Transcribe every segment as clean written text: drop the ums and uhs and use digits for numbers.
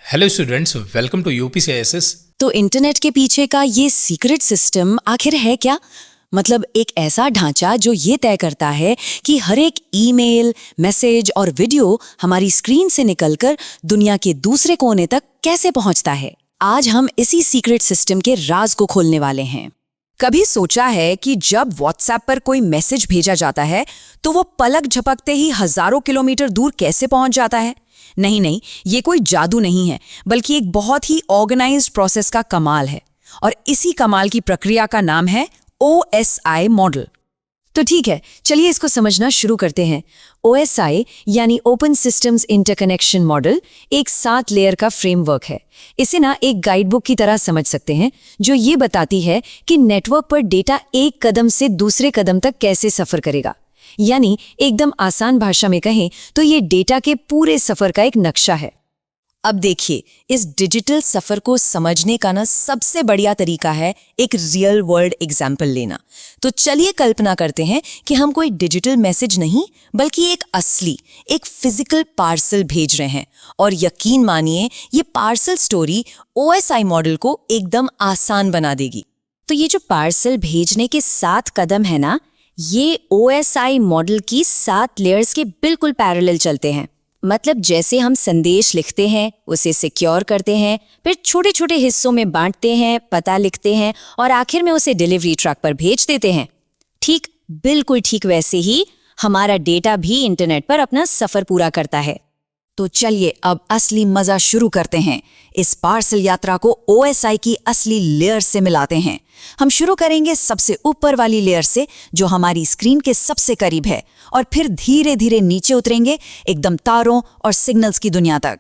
Hello students, welcome to UPCISS. तो internet के पीछे का ये सीक्रेट सिस्टम आखिर है क्या? मतलब एक ऐसा ढांचा जो ये तय करता है कि हर एक ईमेल, मैसेज और वीडियो हमारी स्क्रीन से निकलकर दुनिया के दूसरे कोने तक कैसे पहुंचता है। आज हम इसी सीक्रेट सिस्टम के राज को खोलने वाले हैं। कभी सोचा है कि जब व्हाट्सएप पर कोई मैसेज भेजा जाता है तो वो पलक झपकते ही हजारों किलोमीटर दूर कैसे पहुंच जाता है? नहीं, ये कोई जादू नहीं है, बल्कि एक बहुत ही ऑर्गेनाइज्ड प्रोसेस का कमाल है। और इसी कमाल की प्रक्रिया का नाम है OSI मॉडल। तो ठीक है, चलिए इसको समझना शुरू करते हैं। OSI यानी ओपन सिस्टम्स इंटरकनेक्शन मॉडल एक 7 लेयर का फ्रेमवर्क है। इसे एक गाइड बुक की तरह समझ सकते हैं, जो ये बताती है कि नेटवर्क पर डेटा एक कदम से दूसरे कदम तक कैसे सफर करेगा। यानी एकदम आसान भाषा में कहें तो ये डेटा के पूरे सफर का एक नक्शा है। अब देखिए, इस डिजिटल सफर को समझने का सबसे बढ़िया तरीका है एक रियल वर्ल्ड एग्जाम्पल लेना। तो चलिए कल्पना करते हैं कि हम कोई डिजिटल मैसेज नहीं बल्कि एक फिजिकल पार्सल भेज रहे हैं। और यकीन मानिए, ये पार्सल स्टोरी OSI मॉडल को एकदम आसान बना देगी। तो ये जो पार्सल भेजने के 7 कदम है ना, ये OSI मॉडल की 7 लेयर्स के बिल्कुल पैरेलल चलते हैं। मतलब जैसे हम संदेश लिखते हैं, उसे सिक्योर करते हैं, फिर छोटे छोटे हिस्सों में बांटते हैं, पता लिखते हैं और आखिर में उसे डिलीवरी ट्रक पर भेज देते हैं। बिल्कुल ठीक वैसे ही हमारा डेटा भी इंटरनेट पर अपना सफर पूरा करता है। तो चलिए अब असली मजा शुरू करते हैं। इस पार्सल यात्रा को OSI की असली लेयर से मिलाते हैं। हम शुरू करेंगे सबसे ऊपर वाली लेयर से, जो हमारी स्क्रीन के सबसे करीब है, और फिर धीरे धीरे नीचे उतरेंगे एकदम तारों और सिग्नल्स की दुनिया तक।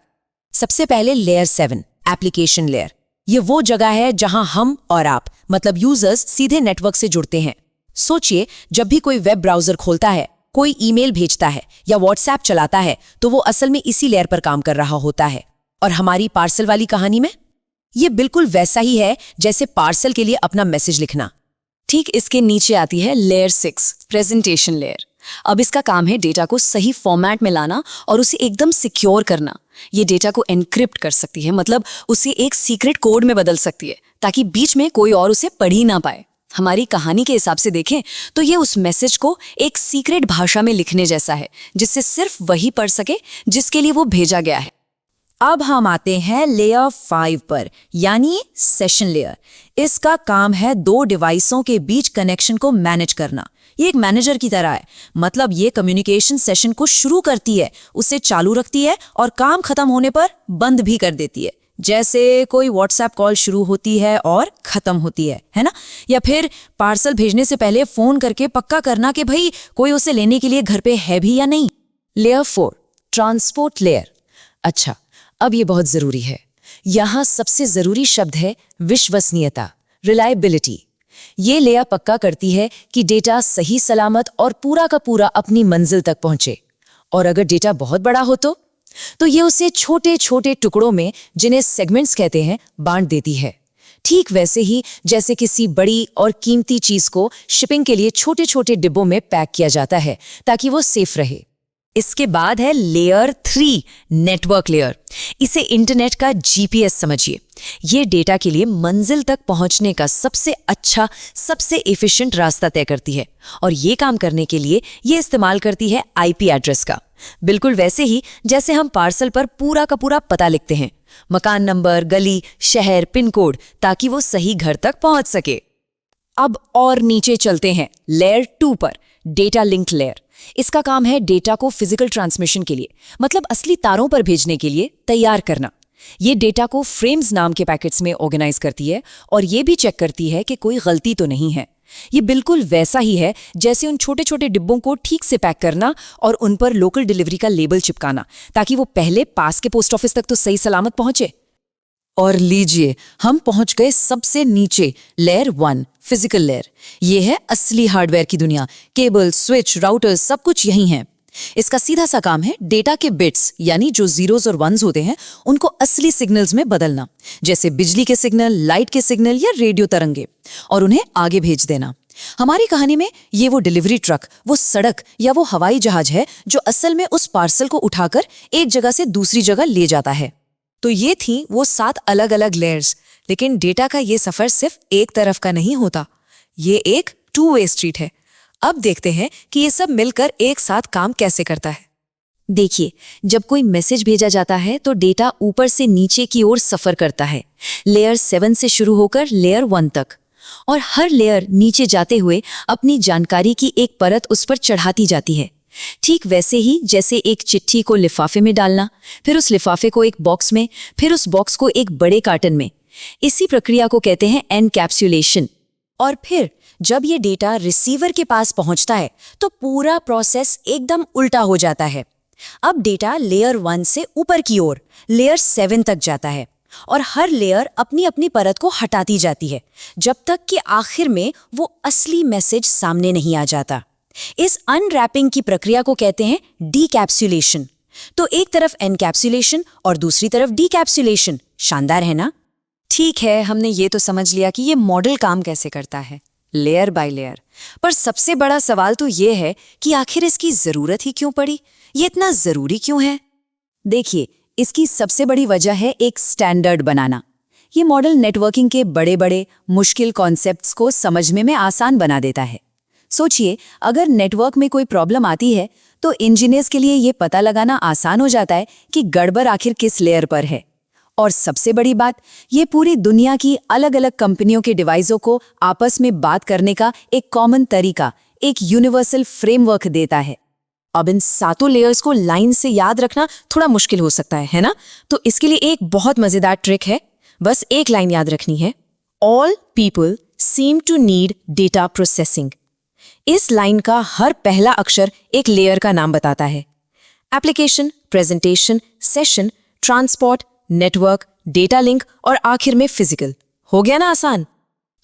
सबसे पहले लेयर 7, एप्लीकेशन लेयर। ये वो जगह है जहां हम और आप, मतलब यूजर्स, सीधे नेटवर्क से जुड़ते हैं। सोचिए, जब भी कोई वेब ब्राउजर खोलता है, कोई ईमेल भेजता है या व्हाट्सएप चलाता है, तो वो असल में इसी लेयर पर काम कर रहा होता है। और हमारी पार्सल वाली कहानी में ये बिल्कुल वैसा ही है जैसे पार्सल के लिए अपना मैसेज लिखना। ठीक इसके नीचे आती है लेयर 6, प्रेजेंटेशन लेयर। अब इसका काम है डेटा को सही फॉर्मेट में लाना और उसे एकदम सिक्योर करना। ये डेटा को एनक्रिप्ट कर सकती है, मतलब उसे एक सीक्रेट कोड में बदल सकती है, ताकि बीच में कोई और उसे पढ़ ही ना पाए। हमारी कहानी के हिसाब से देखें तो ये उस मैसेज को एक सीक्रेट भाषा में लिखने जैसा है, जिससे सिर्फ वही पढ़ सके जिसके लिए वो भेजा गया है। अब हम आते हैं लेयर 5 पर, यानी सेशन लेयर। इसका काम है 2 डिवाइसों के बीच कनेक्शन को मैनेज करना। ये एक मैनेजर की तरह है, मतलब ये कम्युनिकेशन सेशन को शुरू करती है, उसे चालू रखती है और काम खत्म होने पर बंद भी कर देती है। जैसे कोई व्हाट्सएप कॉल शुरू होती है और खत्म होती है ना? या फिर पार्सल भेजने से पहले फोन करके पक्का करना कि भाई कोई उसे लेने के लिए घर पे है भी या नहीं। Layer 4, transport layer. अच्छा, अब ये बहुत जरूरी है। यहाँ सबसे जरूरी शब्द है विश्वसनीयता, रिलायबिलिटी। ये लेयर पक्का करती है कि डेटा सही सलामत और पूरा का पूरा अपनी मंजिल तक पहुंचे। और अगर डेटा बहुत बड़ा हो तो ये उसे छोटे छोटे टुकड़ों में, जिन्हें सेगमेंट्स कहते हैं, बांट देती है। ठीक वैसे ही जैसे किसी बड़ी और कीमती चीज को शिपिंग के लिए छोटे छोटे डिब्बों में पैक किया जाता है, ताकि वो सेफ रहे। इसके बाद है लेयर 3, नेटवर्क लेयर। इसे इंटरनेट का GPS समझिए। ये डेटा के लिए मंजिल तक पहुंचने का सबसे अच्छा, सबसे एफिशिएंट रास्ता तय करती है। और ये काम करने के लिए ये इस्तेमाल करती है IP एड्रेस का। बिल्कुल वैसे ही जैसे हम पार्सल पर पूरा का पूरा पता लिखते हैं, मकान नंबर, गली, शहर, पिन कोड, ताकि वो सही घर तक पहुंच सके। अब और नीचे चलते हैं लेयर 2 पर, डेटा लिंक लेयर। इसका काम है डेटा को फिजिकल ट्रांसमिशन के लिए, मतलब असली तारों पर भेजने के लिए तैयार करना। ये डेटा को फ्रेम्स नाम के पैकेट्स में ऑर्गेनाइज करती है और ये भी चेक करती है कि कोई गलती तो नहीं है। ये बिल्कुल वैसा ही है जैसे उन छोटे छोटे डिब्बों को ठीक से पैक करना और उन पर लोकल डिलीवरी का लेबल चिपकाना, ताकि वो पहले पास के पोस्ट ऑफिस तक तो सही सलामत पहुंचे। और लीजिए, हम पहुंच गए सबसे नीचे, लेयर 1, फिजिकल लेयर। ये है असली हार्डवेयर की दुनिया। केबल, स्विच, राउटर्स, सब कुछ यही है। इसका सीधा सा काम है डेटा के बिट्स, यानी जो जीरोस और वंस होते हैं, उनको असली सिग्नल्स में बदलना, जैसे बिजली के सिग्नल, लाइट के सिग्नल या रेडियो तरंगे, और उन्हें आगे भेज देना। हमारी कहानी में ये वो डिलीवरी ट्रक, वो सड़क या वो हवाई जहाज है जो असल में उस पार्सल को उठाकर एक जगह से दूसरी जगह ले जाता है। तो ये थी वो 7 अलग अलग लेयर्स। लेकिन डेटा का ये सफर सिर्फ एक तरफ का नहीं होता, ये एक 2-वे स्ट्रीट है। अब देखते हैं कि ये सब मिलकर एक साथ काम कैसे करता है। देखिए, जब कोई मैसेज भेजा जाता है तो डेटा ऊपर से नीचे की ओर सफर करता है, लेयर 7 से शुरू होकर लेयर 1 तक। और हर लेयर नीचे जाते हुए अपनी जानकारी की एक परत उस पर चढ़ाती जाती है। ठीक वैसे ही जैसे एक चिट्ठी को लिफाफे में डालना, फिर उस लिफाफे को एक बॉक्स में, फिर उस बॉक्स को एक बड़े कार्टन में। इसी प्रक्रिया को कहते हैं एनकैप्सुलेशन। और फिर जब ये डेटा रिसीवर के पास पहुंचता है तो पूरा प्रोसेस एकदम उल्टा हो जाता है। अब डेटा लेयर 1 से ऊपर की ओर लेयर 7 तक जाता है और हर लेयर अपनी अपनी परत को हटाती जाती है, जब तक कि आखिर में वो असली मैसेज सामने नहीं आ जाता। इस अनरैपिंग की प्रक्रिया को कहते हैं डीकैप्सुलेशन। तो एक तरफ एनकैप्सुलेशन और दूसरी तरफ डीकैप्सुलेशन। शानदार है ना? ठीक है, हमने ये तो समझ लिया कि ये मॉडल काम कैसे करता है, लेयर बाय लेयर। पर सबसे बड़ा सवाल तो ये है कि आखिर इसकी जरूरत ही क्यों पड़ी? ये इतना जरूरी क्यों है? देखिए, इसकी सबसे बड़ी वजह है एक स्टैंडर्ड बनाना। ये मॉडल नेटवर्किंग के बड़े बड़े मुश्किल कॉन्सेप्ट्स को समझने में आसान बना देता है। सोचिए, अगर नेटवर्क में कोई प्रॉब्लम आती है तो इंजीनियर्स के लिए ये पता लगाना आसान हो जाता है कि गड़बड़ आखिर किस लेयर पर है। और सबसे बड़ी बात, ये पूरी दुनिया की अलग अलग कंपनियों के डिवाइसों को आपस में बात करने का एक कॉमन तरीका, एक यूनिवर्सल फ्रेमवर्क देता है। अब इन 7 लेयर्स को लाइन से याद रखना थोड़ा मुश्किल हो सकता है ना? तो इसके लिए एक बहुत मजेदार ट्रिक है। बस एक लाइन याद रखनी है, all people seem to need data processing. इस लाइन का हर पहला अक्षर एक लेयर का नाम बताता है। Application, presentation, session, transport, network, data link और आखिर में फिजिकल। हो गया ना आसान?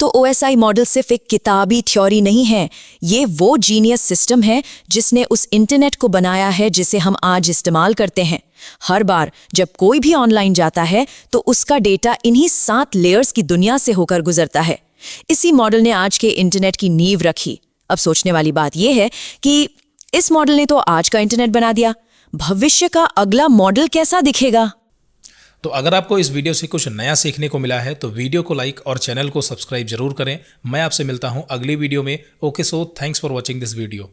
तो OSI मॉडल सिर्फ एक किताबी थ्योरी नहीं है, ये वो जीनियस सिस्टम है जिसने उस इंटरनेट को बनाया है जिसे हम आज इस्तेमाल करते हैं। हर बार जब कोई भी ऑनलाइन जाता है तो उसका डेटा इन्हीं 7 लेयर्स की दुनिया से होकर गुजरता है। इसी मॉडल ने आज के इंटरनेट की नींव रखी। अब सोचने वाली बात यह है कि इस मॉडल ने तो आज का इंटरनेट बना दिया, भविष्य का अगला मॉडल कैसा दिखेगा? तो अगर आपको इस वीडियो से कुछ नया सीखने को मिला है तो वीडियो को लाइक और चैनल को सब्सक्राइब जरूर करें। मैं आपसे मिलता हूं अगली वीडियो में। Okay, so thanks for watching this video.